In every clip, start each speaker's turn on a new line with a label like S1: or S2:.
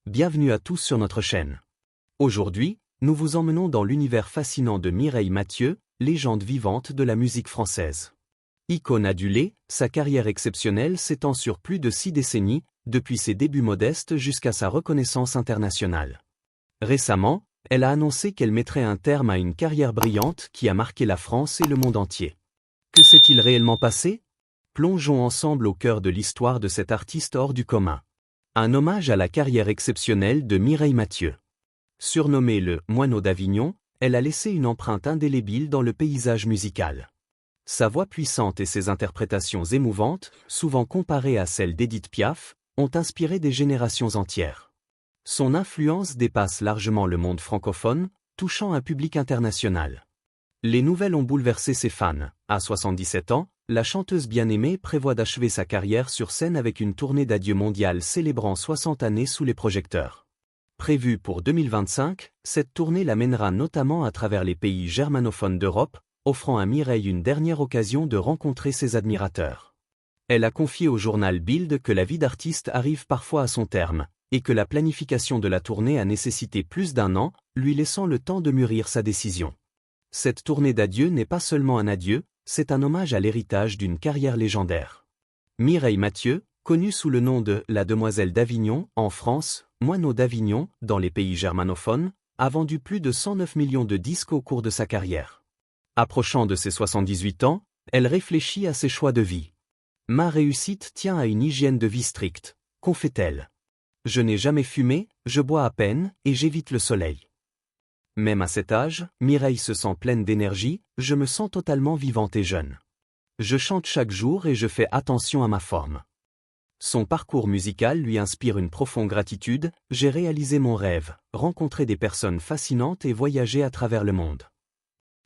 S1: bienvenue à tous sur notre chaîne. Aujourd'hui, nous vous emmenons dans l'univers fascinant de Mireille Mathieu, légende vivante de la musique française. Icône adulée, sa carrière exceptionnelle s'étend sur plus de 6 décennies, depuis ses débuts modestes jusqu'à sa reconnaissance internationale. Récemment, elle a annoncé qu'elle mettrait un terme à une carrière brillante qui a marqué la France et le monde entier. Que s'est-il réellement passé? Plongeons ensemble au cœur de l'histoire de cet artiste hors du commun. Un hommage à la carrière exceptionnelle de Mireille Mathieu. Surnommée le « Moineau d'Avignon », elle a laissé une empreinte indélébile dans le paysage musical. Sa voix puissante et ses interprétations émouvantes, souvent comparées à celles d'Édith Piaf, ont inspiré des générations entières. Son influence dépasse largement le monde francophone, touchant un public international. Les nouvelles ont bouleversé ses fans. À 77 ans, la chanteuse bien-aimée prévoit d'achever sa carrière sur scène avec une tournée d'adieu mondiale célébrant 60 années sous les projecteurs. Prévue pour 2025, cette tournée l'amènera notamment à travers les pays germanophones d'Europe, offrant à Mireille une dernière occasion de rencontrer ses admirateurs. Elle a confié au journal Bild que la vie d'artiste arrive parfois à son terme, et que la planification de la tournée a nécessité plus d'1 an, lui laissant le temps de mûrir sa décision. Cette tournée d'adieu n'est pas seulement un adieu, c'est un hommage à l'héritage d'une carrière légendaire. Mireille Mathieu, connue sous le nom de « La Demoiselle d'Avignon » en France, « Moineau d'Avignon » dans les pays germanophones, a vendu plus de 109 millions de disques au cours de sa carrière. Approchant de ses 78 ans, elle réfléchit à ses choix de vie. « Ma réussite tient à une hygiène de vie stricte », confie-t-elle. « Je n'ai jamais fumé, je bois à peine et j'évite le soleil. » Même à cet âge, Mireille se sent pleine d'énergie, « Je me sens totalement vivante et jeune. Je chante chaque jour et je fais attention à ma forme. » Son parcours musical lui inspire une profonde gratitude, « J'ai réalisé mon rêve, rencontré des personnes fascinantes et voyagé à travers le monde. »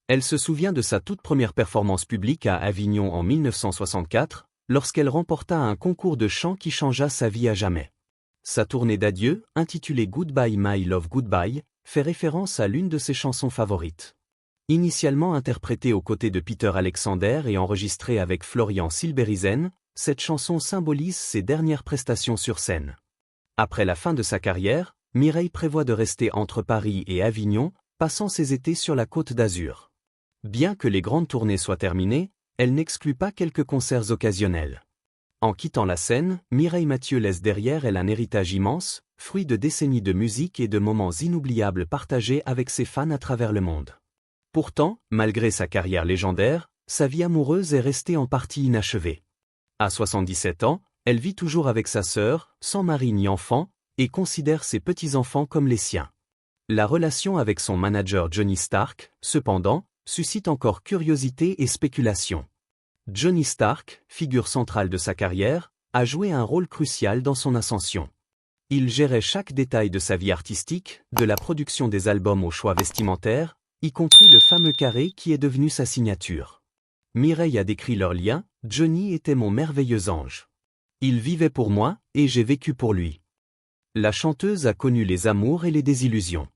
S1: Elle se souvient de sa toute première performance publique à Avignon en 1964, lorsqu'elle remporta un concours de chant qui changea sa vie à jamais. Sa tournée d'adieu, intitulée Goodbye My Love Goodbye, fait référence à l'une de ses chansons favorites. Initialement interprétée aux côtés de Peter Alexander et enregistrée avec Florian Silberizén, cette chanson symbolise ses dernières prestations sur scène. Après la fin de sa carrière, Mireille prévoit de rester entre Paris et Avignon, passant ses étés sur la Côte d'Azur. Bien que les grandes tournées soient terminées, elle n'exclut pas quelques concerts occasionnels. En quittant la scène, Mireille Mathieu laisse derrière elle un héritage immense, fruit de décennies de musique et de moments inoubliables partagés avec ses fans à travers le monde. Pourtant, malgré sa carrière légendaire, sa vie amoureuse est restée en partie inachevée. À 77 ans, elle vit toujours avec sa sœur, sans mari ni enfant, et considère ses petits-enfants comme les siens. La relation avec son manager Johnny Stark, cependant, suscite encore curiosité et spéculation. Johnny Stark, figure centrale de sa carrière, a joué un rôle crucial dans son ascension. Il gérait chaque détail de sa vie artistique, de la production des albums aux choix vestimentaires, y compris le fameux carré qui est devenu sa signature. Mireille a décrit leur lien, « Johnny était mon merveilleux ange. Il vivait pour moi, et j'ai vécu pour lui. » La chanteuse a connu les amours et les désillusions.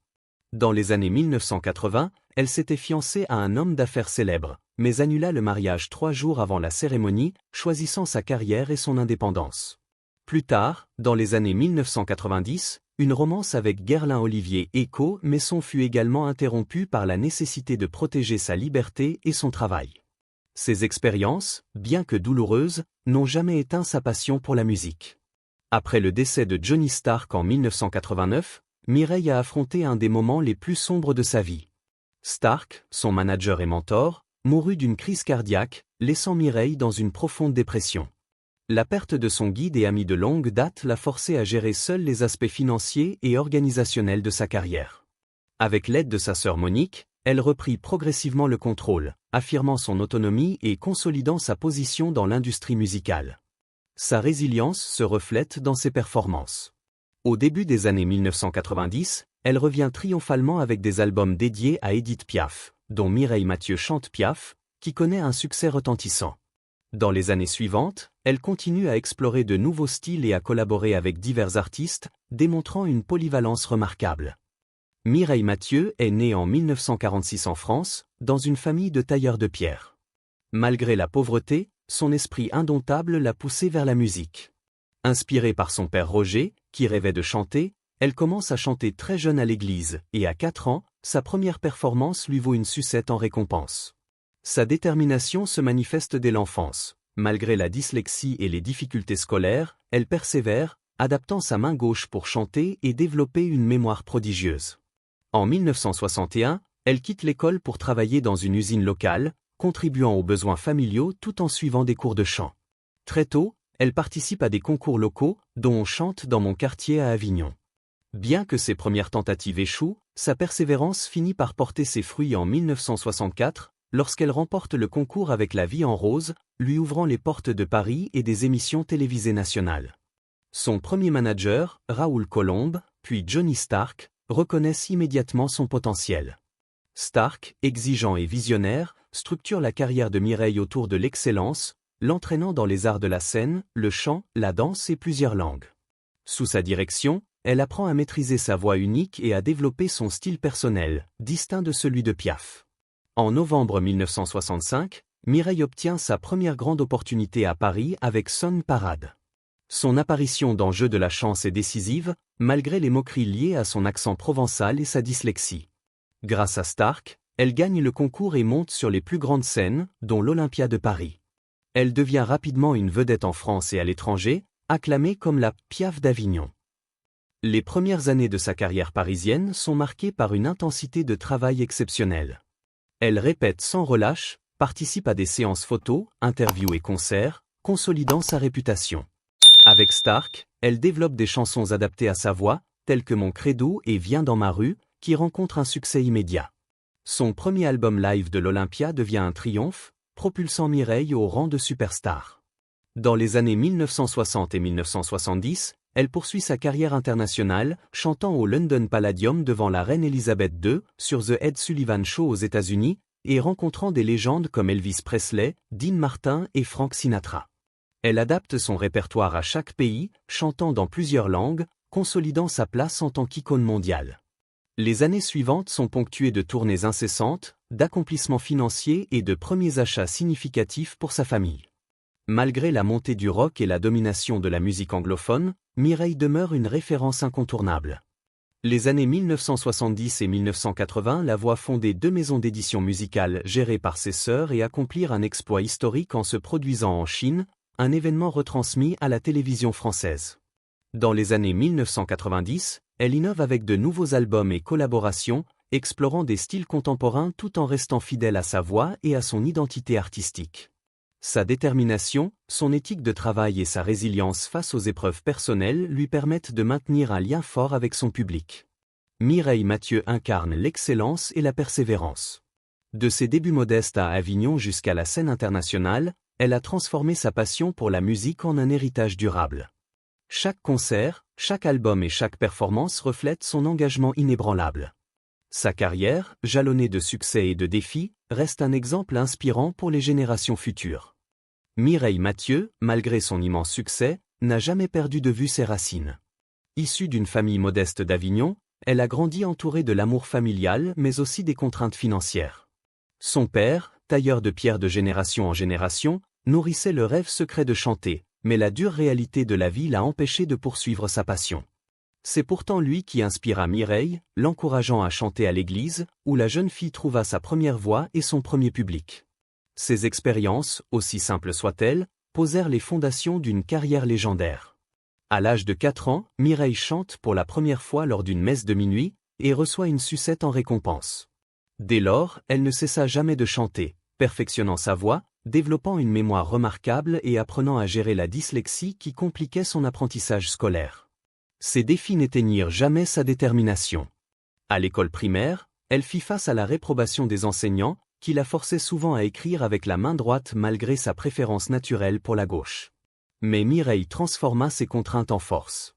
S1: Dans les années 1980, elle s'était fiancée à un homme d'affaires célèbre, mais annula le mariage 3 jours avant la cérémonie, choisissant sa carrière et son indépendance. Plus tard, dans les années 1990, une romance avec Guerlain-Olivier Eco Messon fut également interrompue par la nécessité de protéger sa liberté et son travail. Ces expériences, bien que douloureuses, n'ont jamais éteint sa passion pour la musique. Après le décès de Johnny Stark en 1989, Mireille a affronté un des moments les plus sombres de sa vie. Stark, son manager et mentor, mourut d'une crise cardiaque, laissant Mireille dans une profonde dépression. La perte de son guide et ami de longue date l'a forcé à gérer seule les aspects financiers et organisationnels de sa carrière. Avec l'aide de sa sœur Monique, elle reprit progressivement le contrôle, affirmant son autonomie et consolidant sa position dans l'industrie musicale. Sa résilience se reflète dans ses performances. Au début des années 1990, elle revient triomphalement avec des albums dédiés à Édith Piaf, dont Mireille Mathieu chante Piaf, qui connaît un succès retentissant. Dans les années suivantes, elle continue à explorer de nouveaux styles et à collaborer avec divers artistes, démontrant une polyvalence remarquable. Mireille Mathieu est née en 1946 en France, dans une famille de tailleurs de pierre. Malgré la pauvreté, son esprit indomptable l'a poussée vers la musique. Inspirée par son père Roger, qui rêvait de chanter, Elle commence à chanter très jeune à l'église, et à 4 ans, sa première performance lui vaut une sucette en récompense. Sa détermination se manifeste dès l'enfance. Malgré la dyslexie et les difficultés scolaires, elle persévère, adaptant sa main gauche pour chanter et développer une mémoire prodigieuse. En 1961, elle quitte l'école pour travailler dans une usine locale, contribuant aux besoins familiaux tout en suivant des cours de chant. Très tôt, elle participe à des concours locaux, dont On chante dans mon quartier à Avignon. Bien que ses premières tentatives échouent, sa persévérance finit par porter ses fruits en 1964, lorsqu'elle remporte le concours avec La Vie en rose, lui ouvrant les portes de Paris et des émissions télévisées nationales. Son premier manager, Raoul Colombe, puis Johnny Stark, reconnaissent immédiatement son potentiel. Stark, exigeant et visionnaire, structure la carrière de Mireille autour de l'excellence, l'entraînant dans les arts de la scène, le chant, la danse et plusieurs langues. Sous sa direction, elle apprend à maîtriser sa voix unique et à développer son style personnel, distinct de celui de Piaf. En novembre 1965, Mireille obtient sa première grande opportunité à Paris avec Son Parade. Son apparition dans Jeu de la chance est décisive, malgré les moqueries liées à son accent provençal et sa dyslexie. Grâce à Stark, elle gagne le concours et monte sur les plus grandes scènes, dont l'Olympia de Paris. Elle devient rapidement une vedette en France et à l'étranger, acclamée comme la Piaf d'Avignon. Les premières années de sa carrière parisienne sont marquées par une intensité de travail exceptionnelle. Elle répète sans relâche, participe à des séances photos, interviews et concerts, consolidant sa réputation. Avec Stark, elle développe des chansons adaptées à sa voix, telles que Mon Credo et Viens dans ma rue, qui rencontrent un succès immédiat. Son premier album live de l'Olympia devient un triomphe, propulsant Mireille au rang de superstar. Dans les années 1960 et 1970, elle poursuit sa carrière internationale, chantant au London Palladium devant la reine Elisabeth II, sur The Ed Sullivan Show aux États-Unis, et rencontrant des légendes comme Elvis Presley, Dean Martin et Frank Sinatra. Elle adapte son répertoire à chaque pays, chantant dans plusieurs langues, consolidant sa place en tant qu'icône mondiale. Les années suivantes sont ponctuées de tournées incessantes, d'accomplissements financiers et de premiers achats significatifs pour sa famille. Malgré la montée du rock et la domination de la musique anglophone, Mireille demeure une référence incontournable. Les années 1970 et 1980 la voient fonder 2 maisons d'édition musicale gérées par ses sœurs et accomplir un exploit historique en se produisant en Chine, un événement retransmis à la télévision française. Dans les années 1990, elle innove avec de nouveaux albums et collaborations, explorant des styles contemporains tout en restant fidèle à sa voix et à son identité artistique. Sa détermination, son éthique de travail et sa résilience face aux épreuves personnelles lui permettent de maintenir un lien fort avec son public. Mireille Mathieu incarne l'excellence et la persévérance. De ses débuts modestes à Avignon jusqu'à la scène internationale, elle a transformé sa passion pour la musique en un héritage durable. Chaque concert, chaque album et chaque performance reflètent son engagement inébranlable. Sa carrière, jalonnée de succès et de défis, reste un exemple inspirant pour les générations futures. Mireille Mathieu, malgré son immense succès, n'a jamais perdu de vue ses racines. Issue d'une famille modeste d'Avignon, elle a grandi entourée de l'amour familial mais aussi des contraintes financières. Son père, tailleur de pierre de génération en génération, nourrissait le rêve secret de chanter, mais la dure réalité de la vie l'a empêché de poursuivre sa passion. C'est pourtant lui qui inspira Mireille, l'encourageant à chanter à l'église, où la jeune fille trouva sa première voix et son premier public. Ces expériences, aussi simples soient-elles, posèrent les fondations d'une carrière légendaire. À l'âge de 4 ans, Mireille chante pour la première fois lors d'une messe de minuit, et reçoit une sucette en récompense. Dès lors, elle ne cessa jamais de chanter, perfectionnant sa voix, développant une mémoire remarquable et apprenant à gérer la dyslexie qui compliquait son apprentissage scolaire. Ces défis n'éteignirent jamais sa détermination. À l'école primaire, elle fit face à la réprobation des enseignants, qui la forçaient souvent à écrire avec la main droite malgré sa préférence naturelle pour la gauche. Mais Mireille transforma ces contraintes en force.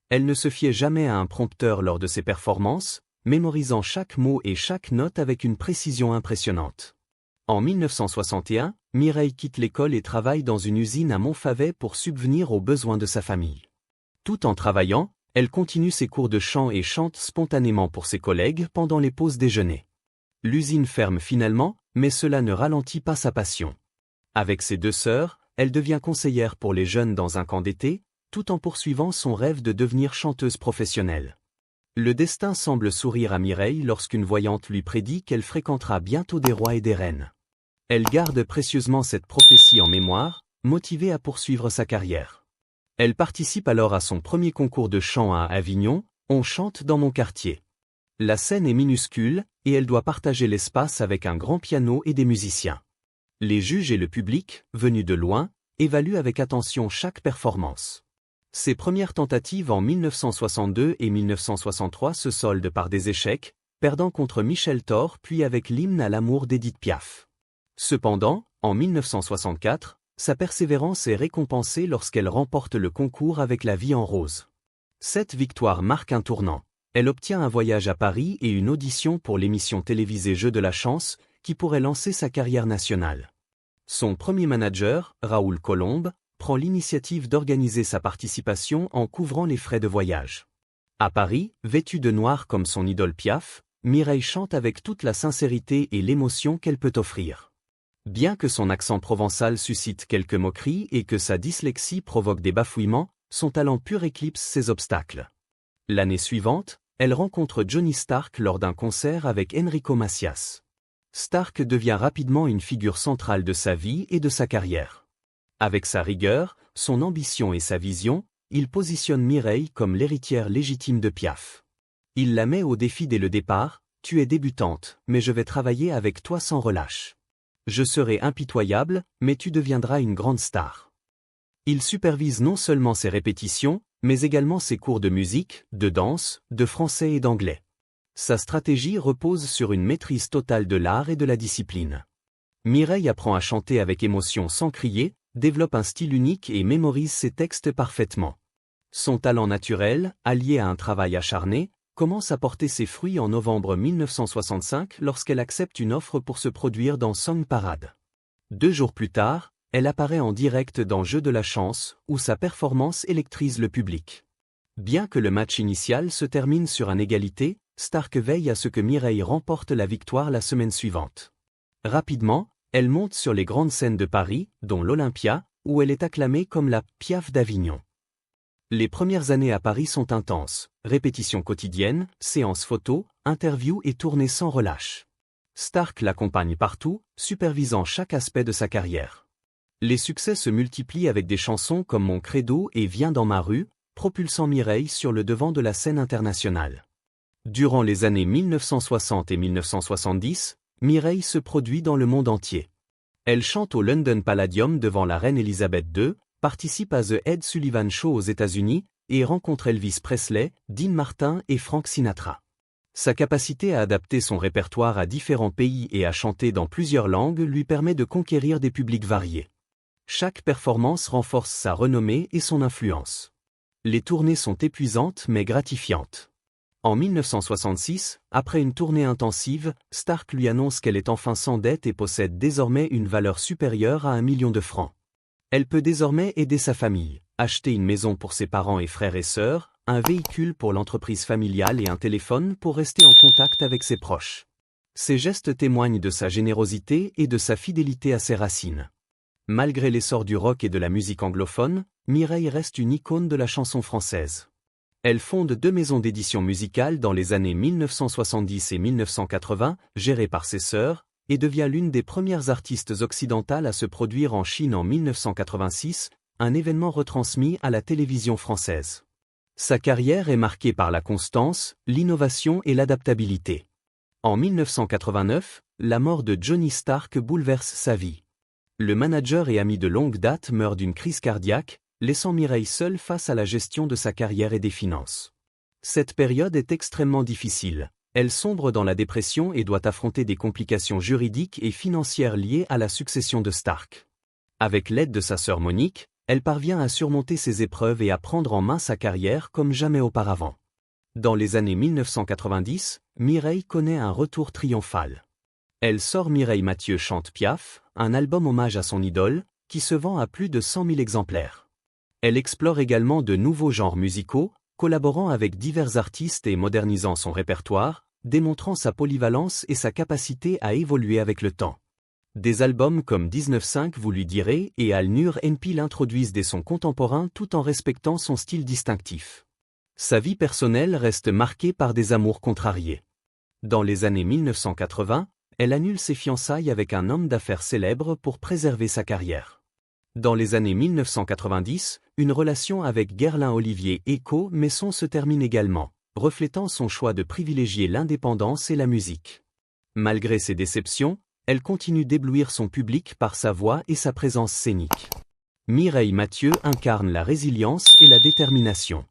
S1: Elle ne se fiait jamais à un prompteur lors de ses performances, mémorisant chaque mot et chaque note avec une précision impressionnante. En 1961, Mireille quitte l'école et travaille dans une usine à Montfavet pour subvenir aux besoins de sa famille. Tout en travaillant, elle continue ses cours de chant et chante spontanément pour ses collègues pendant les pauses déjeuner. L'usine ferme finalement, mais cela ne ralentit pas sa passion. Avec ses 2 sœurs, elle devient conseillère pour les jeunes dans un camp d'été, tout en poursuivant son rêve de devenir chanteuse professionnelle. Le destin semble sourire à Mireille lorsqu'une voyante lui prédit qu'elle fréquentera bientôt des rois et des reines. Elle garde précieusement cette prophétie en mémoire, motivée à poursuivre sa carrière. Elle participe alors à son premier concours de chant à Avignon, On chante dans mon quartier. La scène est minuscule, et elle doit partager l'espace avec un grand piano et des musiciens. Les juges et le public, venus de loin, évaluent avec attention chaque performance. Ses premières tentatives en 1962 et 1963 se soldent par des échecs, perdant contre Michel Thor puis avec l'hymne à l'amour d'Édith Piaf. Cependant, en 1964, sa persévérance est récompensée lorsqu'elle remporte le concours avec La vie en rose. Cette victoire marque un tournant. Elle obtient un voyage à Paris et une audition pour l'émission télévisée Jeux de la chance, qui pourrait lancer sa carrière nationale. Son premier manager, Raoul Colombe, prend l'initiative d'organiser sa participation en couvrant les frais de voyage. À Paris, vêtue de noir comme son idole Piaf, Mireille chante avec toute la sincérité et l'émotion qu'elle peut offrir. Bien que son accent provençal suscite quelques moqueries et que sa dyslexie provoque des bafouillements, son talent pur éclipse ces obstacles. L'année suivante, elle rencontre Johnny Stark lors d'un concert avec Enrico Macias. Stark devient rapidement une figure centrale de sa vie et de sa carrière. Avec sa rigueur, son ambition et sa vision, il positionne Mireille comme l'héritière légitime de Piaf. Il la met au défi dès le départ, « Tu es débutante, mais je vais travailler avec toi sans relâche. Je serai impitoyable, mais tu deviendras une grande star. » Il supervise non seulement ses répétitions, mais également ses cours de musique, de danse, de français et d'anglais. Sa stratégie repose sur une maîtrise totale de l'art et de la discipline. Mireille apprend à chanter avec émotion sans crier, développe un style unique et mémorise ses textes parfaitement. Son talent naturel, allié à un travail acharné, commence à porter ses fruits en novembre 1965 lorsqu'elle accepte une offre pour se produire dans Song Parade. 2 jours plus tard, elle apparaît en direct dans Jeux de la chance, où sa performance électrise le public. Bien que le match initial se termine sur un égalité, Stark veille à ce que Mireille remporte la victoire la semaine suivante. Rapidement, elle monte sur les grandes scènes de Paris, dont l'Olympia, où elle est acclamée comme la Piaf d'Avignon. Les premières années à Paris sont intenses, répétitions quotidiennes, séances photos, interviews et tournées sans relâche. Stark l'accompagne partout, supervisant chaque aspect de sa carrière. Les succès se multiplient avec des chansons comme Mon Credo et Viens dans ma rue, propulsant Mireille sur le devant de la scène internationale. Durant les années 1960 et 1970, Mireille se produit dans le monde entier. Elle chante au London Palladium devant la reine Elisabeth II, participe à The Ed Sullivan Show aux États-Unis et rencontre Elvis Presley, Dean Martin et Frank Sinatra. Sa capacité à adapter son répertoire à différents pays et à chanter dans plusieurs langues lui permet de conquérir des publics variés. Chaque performance renforce sa renommée et son influence. Les tournées sont épuisantes mais gratifiantes. En 1966, après une tournée intensive, Stark lui annonce qu'elle est enfin sans dette et possède désormais une valeur supérieure à 1 million de francs. Elle peut désormais aider sa famille, acheter une maison pour ses parents et frères et sœurs, un véhicule pour l'entreprise familiale et un téléphone pour rester en contact avec ses proches. Ces gestes témoignent de sa générosité et de sa fidélité à ses racines. Malgré l'essor du rock et de la musique anglophone, Mireille reste une icône de la chanson française. Elle fonde 2 maisons d'édition musicale dans les années 1970 et 1980, gérées par ses sœurs, et devient l'une des premières artistes occidentales à se produire en Chine en 1986, un événement retransmis à la télévision française. Sa carrière est marquée par la constance, l'innovation et l'adaptabilité. En 1989, la mort de Johnny Stark bouleverse sa vie. Le manager et ami de longue date meurt d'une crise cardiaque, laissant Mireille seule face à la gestion de sa carrière et des finances. Cette période est extrêmement difficile. Elle sombre dans la dépression et doit affronter des complications juridiques et financières liées à la succession de Stark. Avec l'aide de sa sœur Monique, elle parvient à surmonter ces épreuves et à prendre en main sa carrière comme jamais auparavant. Dans les années 1990, Mireille connaît un retour triomphal. Elle sort Mireille Mathieu chante Piaf, un album hommage à son idole, qui se vend à plus de 100 000 exemplaires. Elle explore également de nouveaux genres musicaux, collaborant avec divers artistes et modernisant son répertoire, démontrant sa polyvalence et sa capacité à évoluer avec le temps. Des albums comme 19.5 Vous lui direz et Al Nur NP l'introduisent des sons contemporains tout en respectant son style distinctif. Sa vie personnelle reste marquée par des amours contrariés. Dans les années 1980, elle annule ses fiançailles avec un homme d'affaires célèbre pour préserver sa carrière. Dans les années 1990, une relation avec Guerlain-Olivier Eco-Messon se termine également, reflétant son choix de privilégier l'indépendance et la musique. Malgré ses déceptions, elle continue d'éblouir son public par sa voix et sa présence scénique. Mireille Mathieu incarne la résilience et la détermination.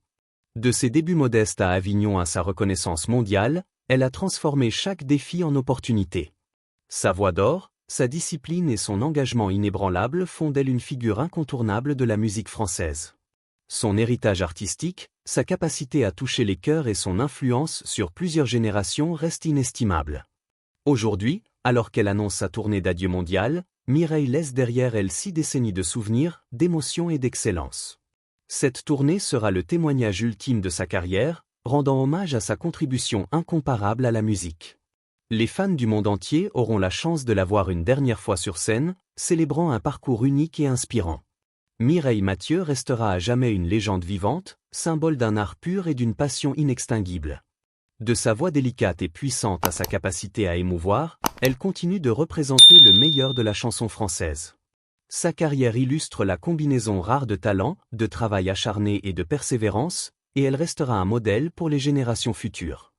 S1: De ses débuts modestes à Avignon à sa reconnaissance mondiale, elle a transformé chaque défi en opportunité. Sa voix d'or, sa discipline et son engagement inébranlable font d'elle une figure incontournable de la musique française. Son héritage artistique, sa capacité à toucher les cœurs et son influence sur plusieurs générations restent inestimables. Aujourd'hui, alors qu'elle annonce sa tournée d'adieu mondiale, Mireille laisse derrière elle 6 décennies de souvenirs, d'émotions et d'excellence. Cette tournée sera le témoignage ultime de sa carrière, rendant hommage à sa contribution incomparable à la musique. Les fans du monde entier auront la chance de la voir une dernière fois sur scène, célébrant un parcours unique et inspirant. Mireille Mathieu restera à jamais une légende vivante, symbole d'un art pur et d'une passion inextinguible. De sa voix délicate et puissante à sa capacité à émouvoir, elle continue de représenter le meilleur de la chanson française. Sa carrière illustre la combinaison rare de talent, de travail acharné et de persévérance, et elle restera un modèle pour les générations futures.